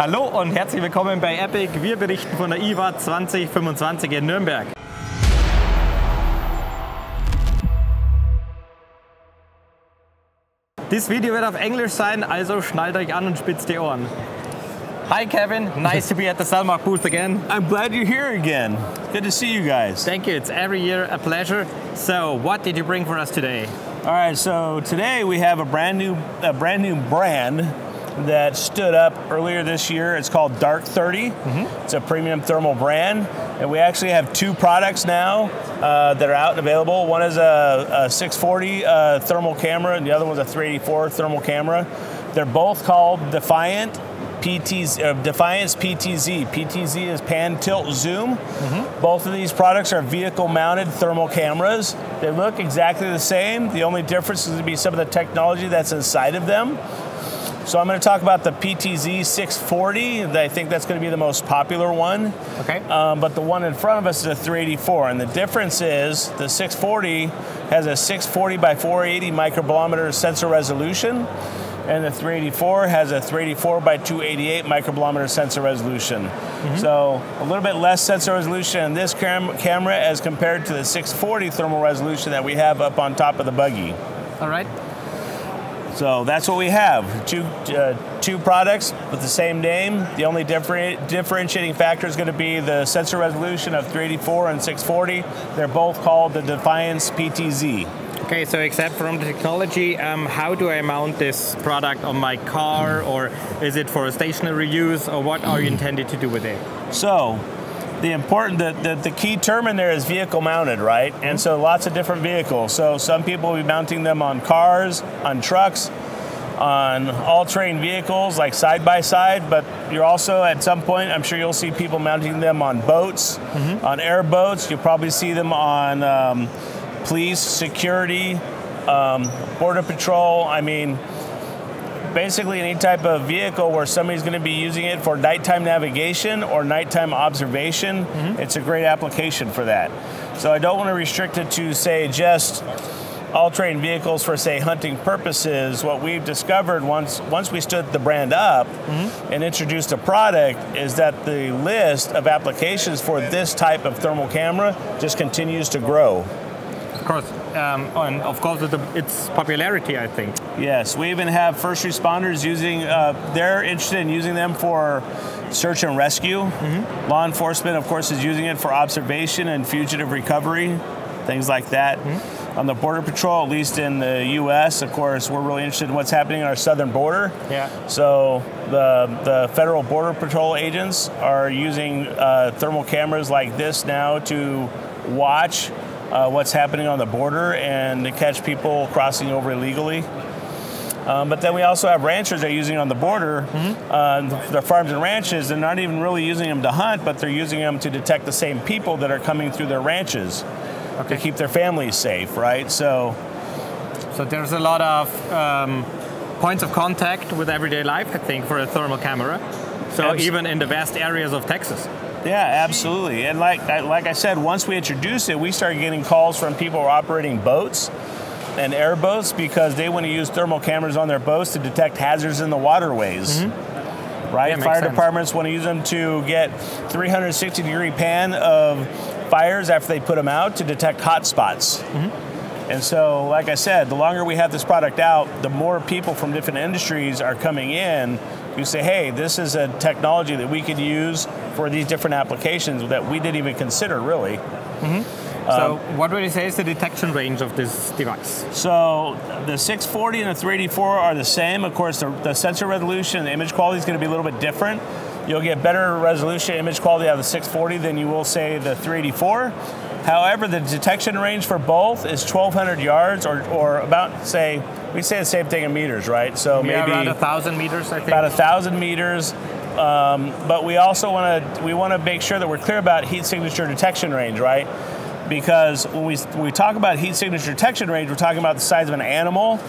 Hallo und herzlich willkommen bei ePIG. Wir berichten von der IWA 2025 in Nürnberg. Dieses Video wird auf Englisch sein, also schnallt euch an und spitzt die Ohren. Hi Kevin, nice to be at the Sellmark booth again. I'm glad you're here again. Good to see you guys. Thank you, it's every year a pleasure. So, what did you bring for us today? All right, so today we have a brand new brand that stood up earlier this year. It's called Dark30. It's a premium thermal brand, and we actually have two products now that are out and available. One is a 640 thermal camera, and the other one's a 384 thermal camera. They're both called Defiance PTZ. PTZ is pan, tilt, zoom. Both of these products are vehicle-mounted thermal cameras. They look exactly the same. The only difference is going to be some of the technology that's inside of them. So I'm going to talk about the PTZ 640. I think that's going to be the most popular one. Okay. But the one in front of us is a 384, and the difference is the 640 has a 640 by 480 microbolometer sensor resolution, and the 384 has a 384 by 288 microbolometer sensor resolution. So a little bit less sensor resolution in this camera as compared to the 640 thermal resolution that we have up on top of the buggy. All right. So that's what we have. Two products with the same name. The only differentiating factor is going to be the sensor resolution of 384 and 640. They're both called the Defiance PTZ. Okay, so except from the technology, how do I mount this product on my car, or is it for a stationary use, or what are you intended to do with it? So, the key term in there is vehicle mounted, right? And so lots of different vehicles. So some people will be mounting them on cars, on trucks, on all-terrain vehicles like side-by-side, but you're also at some point, I'm sure you'll see people mounting them on boats, on airboats. You'll probably see them on police, security, border patrol. I mean, basically any type of vehicle where somebody's going to be using it for nighttime navigation or nighttime observation, it's a great application for that. So I don't want to restrict it to, say, just all-terrain vehicles for, say, hunting purposes. What we've discovered once we stood the brand up and introduced a product is that the list of applications for this type of thermal camera just continues to grow. Of course, and of course its popularity, I think. Yes, we even have first responders using, they're interested in using them for search and rescue. Law enforcement, of course, is using it for observation and fugitive recovery, things like that. On the Border Patrol, at least in the U.S., of course, we're really interested in what's happening on our southern border. Yeah. So the federal Border Patrol agents are using thermal cameras like this now to watch what's happening on the border and to catch people crossing over illegally. But then we also have ranchers that are using on the border, their farms and ranches. They're not even really using them to hunt, but they're using them to detect the same people that are coming through their ranches to keep their families safe, right? So there's a lot of points of contact with everyday life, I think, for a thermal camera. So even in the vast areas of Texas. Yeah, absolutely. And like I said, once we introduced it, we started getting calls from people who are operating boats and airboats because they want to use thermal cameras on their boats to detect hazards in the waterways. Right? Yeah, Fire departments want to use them to get 360-degree pan of fires after they put them out to detect hot spots. And so, like I said, the longer we have this product out, the more people from different industries are coming in who say, hey, this is a technology that we could use for these different applications that we didn't even consider, really. So what would you say is the detection range of this device? So the 640 and the 384 are the same. Of course, the sensor resolution and the image quality is going to be a little bit different. You'll get better resolution image quality out of the 640 than you will, say, the 384. However, the detection range for both is 1,200 yards, or about, say, we say the same thing in meters, right? So maybe around 1,000 meters, I think. About 1,000 meters. But we also want to make sure that we're clear about heat signature detection range, right? Because when we talk about heat signature detection range, we're talking about the size of an animal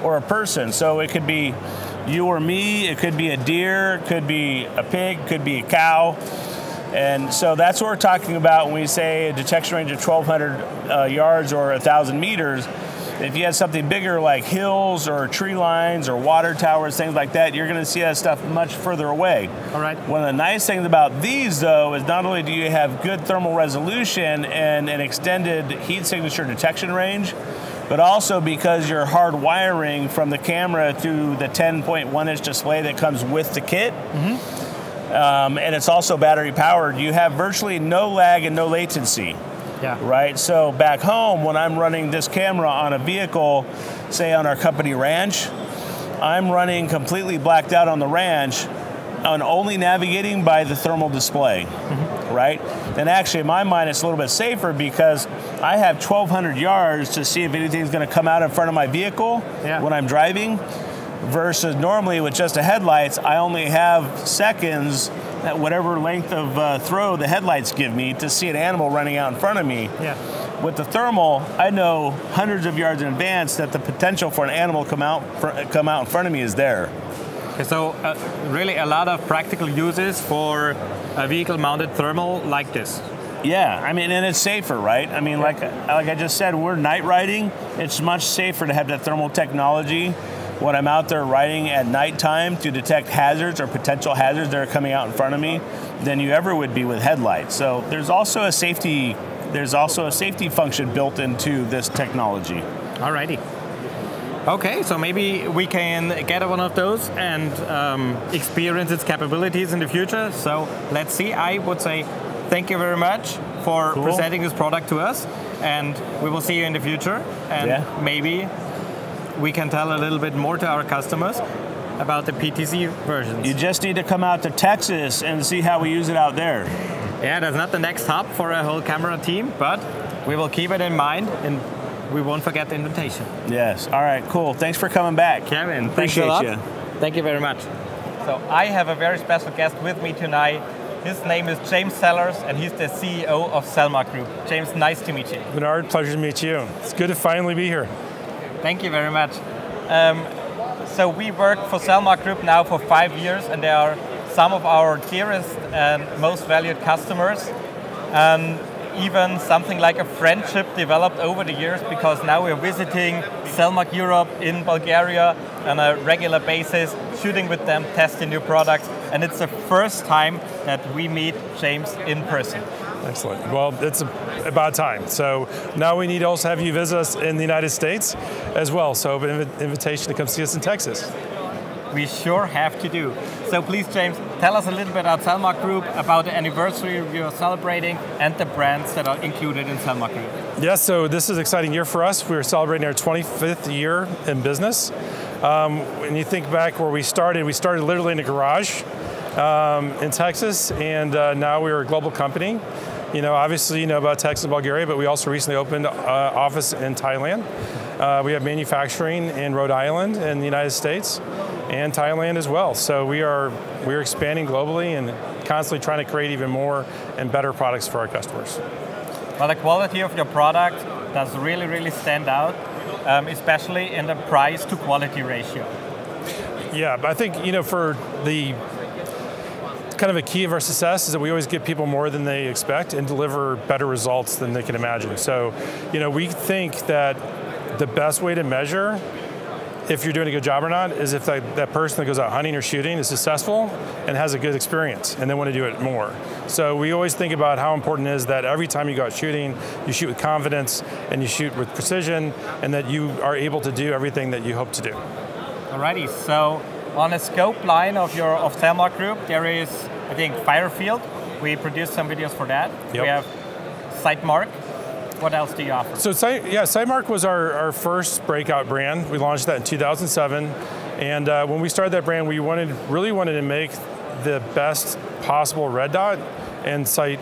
or a person. So it could be you or me, it could be a deer, it could be a pig, it could be a cow. And so that's what we're talking about when we say a detection range of 1,200 yards or 1,000 meters. If you had something bigger like hills or tree lines or water towers, things like that, you're going to see that stuff much further away. All right. One of the nice things about these, though, is not only do you have good thermal resolution and an extended heat signature detection range, but also because you're hard wiring from the camera to the 10.1-inch display that comes with the kit, and it's also battery powered, you have virtually no lag and no latency. Yeah. Right? So back home, when I'm running this camera on a vehicle, say on our company ranch, I'm running completely blacked out on the ranch and only navigating by the thermal display, right? Then actually, in my mind, it's a little bit safer because I have 1,200 yards to see if anything's going to come out in front of my vehicle when I'm driving, versus normally with just the headlights, I only have seconds at whatever length of throw the headlights give me to see an animal running out in front of me. Yeah. With the thermal, I know hundreds of yards in advance that the potential for an animal come out in front of me is there. Okay, so really a lot of practical uses for a vehicle-mounted thermal like this. Yeah, I mean, and it's safer, right? I mean, like I just said, we're night riding. It's much safer to have that thermal technology when I'm out there riding at nighttime to detect hazards or potential hazards that are coming out in front of me than you ever would be with headlights. So there's also a safety function built into this technology. Alrighty. Okay, so maybe we can get one of those and experience its capabilities in the future. So let's see. I would say thank you very much for presenting this product to us, and we will see you in the future. And maybe we can tell a little bit more to our customers about the PTZ versions. You just need to come out to Texas and see how we use it out there. Yeah, that's not the next hub for a whole camera team, but we will keep it in mind and we won't forget the invitation. Yes. All right, cool. Thanks for coming back. Kevin, appreciate you. Thank you very much. So I have a very special guest with me tonight. His name is James Sellers, and he's the CEO of Sellmark Group. James, nice to meet you. Bernard, pleasure to meet you. It's good to finally be here. Thank you very much. So we work for Sellmark Group now for 5 years, and they are some of our dearest and most valued customers. And even something like a friendship developed over the years, because now we're visiting Sellmark Europe in Bulgaria on a regular basis, shooting with them, testing new products, and it's the first time that we meet James in person. Excellent. Well, it's about time. So now we need to also have you visit us in the United States as well. So an invitation to come see us in Texas. We sure have to do. So please, James, tell us a little bit about Sellmark Group, about the anniversary you're celebrating, and the brands that are included in Sellmark Group. Yes, so this is an exciting year for us. We're celebrating our 25th year in business. When you think back where we started literally in a garage in Texas, and now we're a global company. You know, obviously you know about Texas and Bulgaria, but we also recently opened an office in Thailand. We have manufacturing in Rhode Island in the United States and Thailand as well. So we're expanding globally and constantly trying to create even more and better products for our customers. Well, the quality of your product does really, really stand out, especially in the price to quality ratio. Yeah, but I think, you know, for the kind of a key of our success is that we always give people more than they expect and deliver better results than they can imagine. So, you know, we think that the best way to measure if you're doing a good job or not is if that person that goes out hunting or shooting is successful and has a good experience and they want to do it more. So we always think about how important it is that every time you go out shooting, you shoot with confidence and you shoot with precision, and that you are able to do everything that you hope to do. Alrighty, so on the scope line of Sellmark Group, there is, I think, Firefield. We produced some videos for that. Yep. We have sightmark. What else do you offer? So sightmark was our first breakout brand. We launched that in 2007. And when we started that brand, we really wanted to make the best possible red dot and sight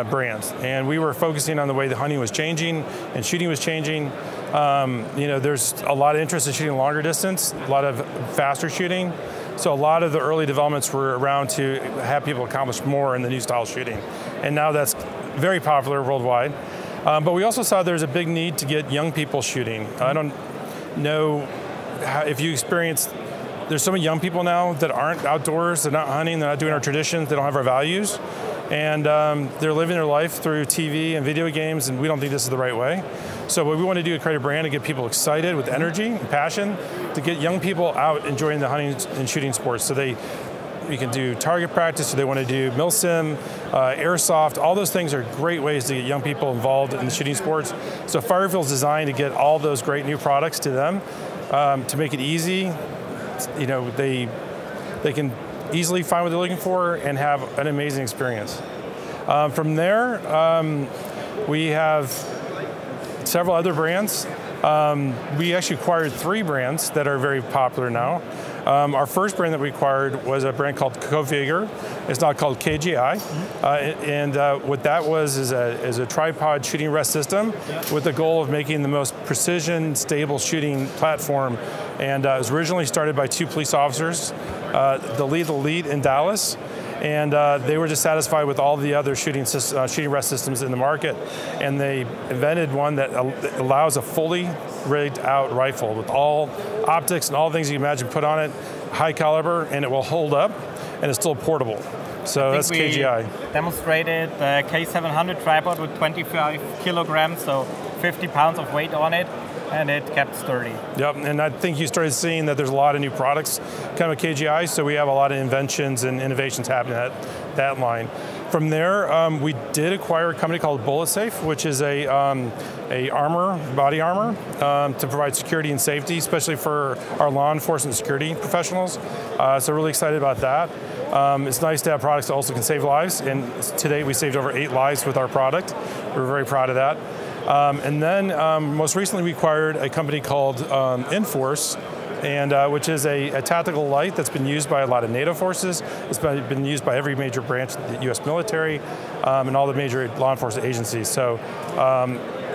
brands. And we were focusing on the way the hunting was changing and shooting was changing. You know, there's a lot of interest in shooting longer distance, a lot of faster shooting. So a lot of the early developments were around to have people accomplish more in the new style shooting. And now that's very popular worldwide. But we also saw there's a big need to get young people shooting. I don't know if you experienced, there's so many young people now that aren't outdoors, they're not hunting, they're not doing our traditions, they don't have our values. And they're living their life through TV and video games, and we don't think this is the right way. So what we want to do is create a brand to get people excited with energy and passion, to get young people out enjoying the hunting and shooting sports. So we can do target practice, so they want to do milsim, airsoft, all those things are great ways to get young people involved in the shooting sports. So Firefield's designed to get all those great new products to them, to make it easy. You know, they can easily find what they're looking for and have an amazing experience. From there, we have several other brands. We actually acquired 3 brands that are very popular now. Our first brand that we acquired was a brand called Configure. It's now called KGI. What that was is a tripod shooting rest system with the goal of making the most precision, stable shooting platform. And it was originally started by 2 police officers, the lead in Dallas. And they were dissatisfied with all the other shooting rest systems in the market. And they invented one that allows a fully rigged out rifle with all optics and all things you can imagine put on it, high caliber, and it will hold up, and it's still portable. So that's KGI. We demonstrated the K700 tripod with 25 kilograms, so 50 pounds of weight on it, and it kept sturdy. Yep, and I think you started seeing that there's a lot of new products coming with KGI, so we have a lot of inventions and innovations happening at that line. From there, we did acquire a company called Bullet Safe, which is a body armor, to provide security and safety, especially for our law enforcement security professionals. So really excited about that. It's nice to have products that also can save lives, and to date we saved over 8 lives with our product. We're very proud of that. And then most recently we acquired a company called Force, and which is a tactical light that's been used by a lot of NATO forces. It's been used by every major branch of the U.S. military and all the major law enforcement agencies. So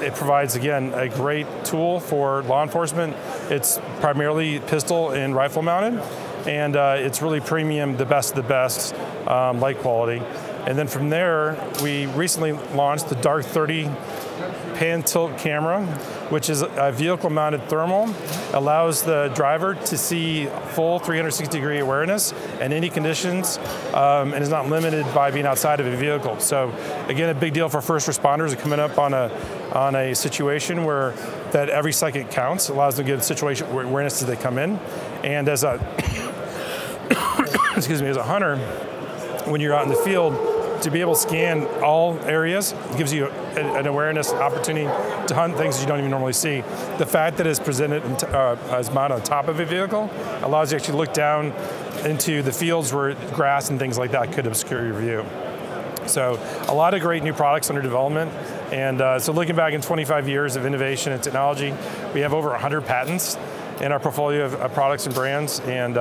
it provides, again, a great tool for law enforcement. It's primarily pistol and rifle mounted, and it's really premium, the best of the best, light quality. And then from there, we recently launched the Dark30 pan tilt camera, which is a vehicle-mounted thermal, allows the driver to see full 360-degree awareness in any conditions, and is not limited by being outside of a vehicle. So, again, a big deal for first responders coming up on a situation where that every second counts, allows them to give situation awareness as they come in. And as a excuse me, as a hunter, when you're out in the field, to be able to scan all areas gives you an awareness, opportunity to hunt things you don't even normally see. The fact that it's presented as mounted on top of a vehicle allows you to actually look down into the fields where grass and things like that could obscure your view. So a lot of great new products under development. And so looking back in 25 years of innovation and technology, we have over 100 patents in our portfolio of products and brands, and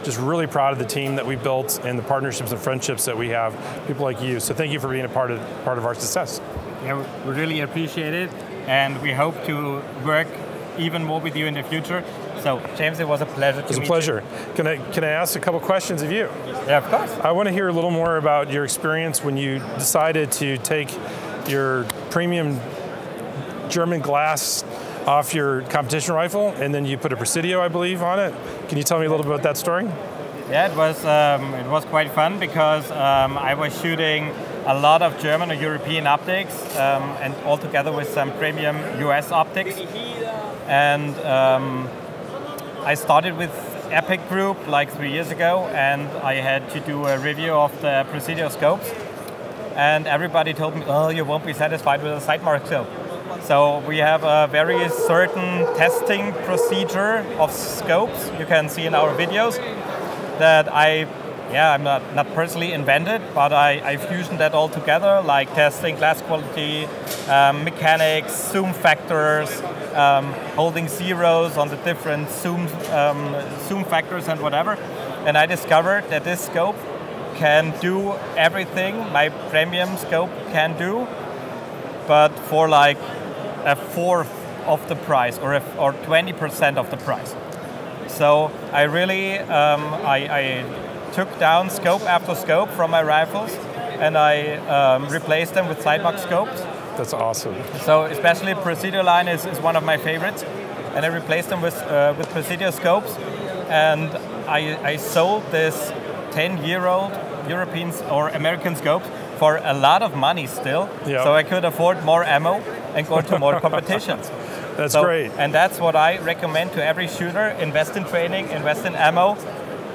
just really proud of the team that we built and the partnerships and friendships that we have, people like you. So thank you for being a part of our success. Yeah, we really appreciate it, and we hope to work even more with you in the future. So James, it was a pleasure to meet you. It was a pleasure. Can I ask a couple questions of you? Yeah, of course. I want to hear a little more about your experience when you decided to take your premium German glass off your competition rifle, and then you put a Presidio, I believe, on it. Can you tell me a little bit about that story? Yeah, it was quite fun because I was shooting a lot of German or European optics, and all together with some premium US optics. And I started with ePIG-GROUP like 3 years ago, and I had to do a review of the Presidio scopes. And everybody told me, oh, you won't be satisfied with a sightmark scope. So we have a very certain testing procedure of scopes you can see in our videos that I'm not personally invented, but I fusioned that all together, like testing glass quality, mechanics, zoom factors, holding zeros on the different zoom factors and whatever. And I discovered that this scope can do everything my premium scope can do, but for like a fourth of the price, or 20% of the price. So I really I took down scope after scope from my rifles, and I replaced them with sightmark scopes. That's awesome. So especially Presidio line is one of my favorites, and I replaced them with Presidio scopes, and I sold this 10-year-old European or American scope for a lot of money still. Yep. So I could afford more ammo. and go to more competitions. That's great. And that's what I recommend to every shooter: invest in training, invest in ammo,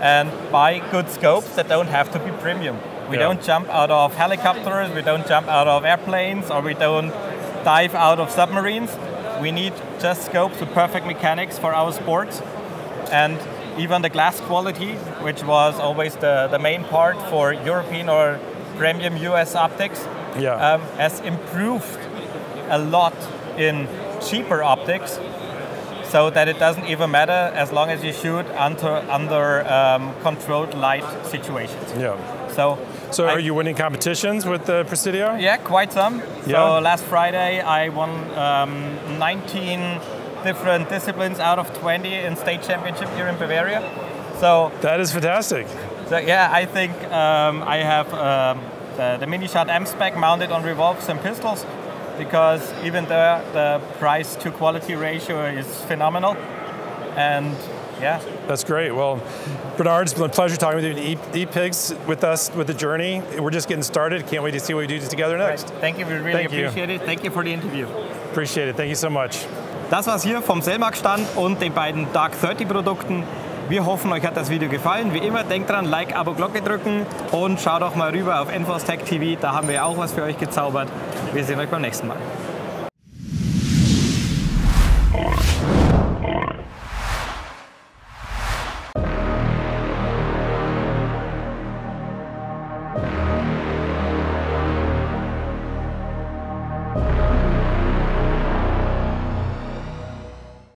and buy good scopes that don't have to be premium. We don't jump out of helicopters, we don't jump out of airplanes, or we don't dive out of submarines. We need just scopes with perfect mechanics for our sports. And even the glass quality, which was always the main part for European or premium US optics, has improved a lot in cheaper optics, so that it doesn't even matter as long as you shoot under controlled light situations. Yeah. So are you winning competitions with the Presidio? Yeah, quite some. Yeah. So last Friday I won 19 different disciplines out of 20 in state championship here in Bavaria. So that is fantastic. So yeah, I think I have the mini shot M spec mounted on revolvers and pistols, because even the price to quality ratio is phenomenal. And yeah. That's great. Well, Bernard, it's been a pleasure talking with you. ePIGs with us with the journey. We're just getting started. Can't wait to see what we do together next. Right. Thank you. We really appreciate it. Thank you for the interview. Appreciate it. Thank you so much. Das war's hier vom Sellmark Stand und den beiden Dark30 Produkten. Wir hoffen, euch hat das Video gefallen. Wie immer, denkt dran, Like, Abo, Glocke drücken und schaut auch mal rüber auf Infos Tech TV. Da haben wir auch was für euch gezaubert. Wir sehen euch beim nächsten Mal.